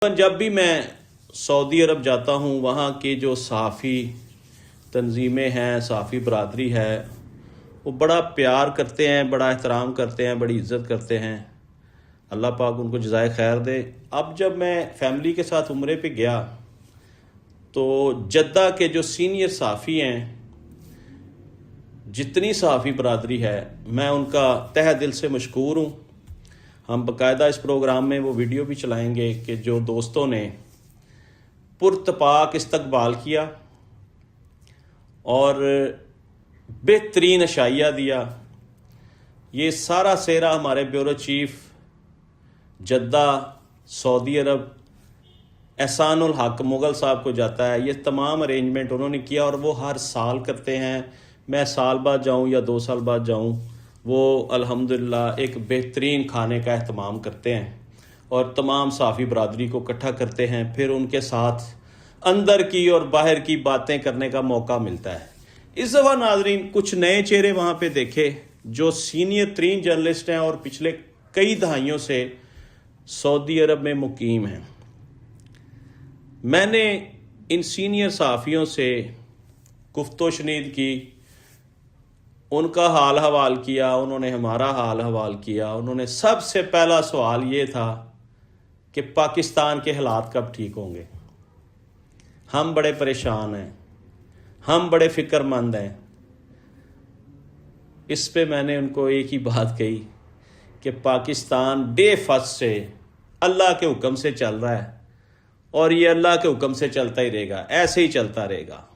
जब भी मैं सऊदी अरब जाता हूँ, वहाँ के जो सहाफ़ी तंजीमें हैं, सहाफ़ी बरदरी है, वो बड़ा प्यार करते हैं, बड़ा एहतराम करते हैं, बड़ी इज़्ज़त करते हैं। अल्लाह पाक उनको जज़ाए खैर दे। अब जब मैं फ़ैमिली के साथ उम्रे पे गया तो जद्दा के जो सीनियर सहाफ़ी हैं, जितनी सहाफ़ी बरदरी है, मैं उनका तहे दिल से मशकूर हूँ। हम बाकायदा इस प्रोग्राम में वो वीडियो भी चलाएंगे कि जो दोस्तों ने पुरतपाक इस्तकबाल किया और बेहतरीन अशाइया दिया। ये सारा सेहरा हमारे ब्यूरो चीफ जद्दा सऊदी अरब एहसानुल हक मुग़ल साहब को जाता है। ये तमाम अरेंजमेंट उन्होंने किया और वो हर साल करते हैं। मैं साल बाद जाऊं या 2 साल बाद जाऊं, वो अल्हम्दुलिल्लाह एक बेहतरीन खाने का अहतमाम करते हैं और तमाम सहाफ़ी बरदरी को इकट्ठा करते हैं। फिर उनके साथ अंदर की और बाहर की बातें करने का मौका मिलता है। इस दफ़ा नाज़रीन कुछ नए चेहरे वहाँ पे देखे जो सीनियर तरीन जर्नलिस्ट हैं और पिछले कई दहाइयों से सऊदी अरब में मुकीम हैं। मैंने इन सीनियर सहाफ़ियों से गुफ्तो शनीद की, उनका हाल हवाल किया, उन्होंने हमारा हाल हवाल किया। उन्होंने सबसे पहला सवाल ये था कि पाकिस्तान के हालात कब ठीक होंगे। हम बड़े परेशान हैं, हम बड़े फ़िक्रमंद हैं। इस पे मैंने उनको एक ही बात कही कि पाकिस्तान डे फर्स्ट से अल्लाह के हुक्म से चल रहा है और ये अल्लाह के हुक्म से चलता ही रहेगा, ऐसे ही चलता रहेगा।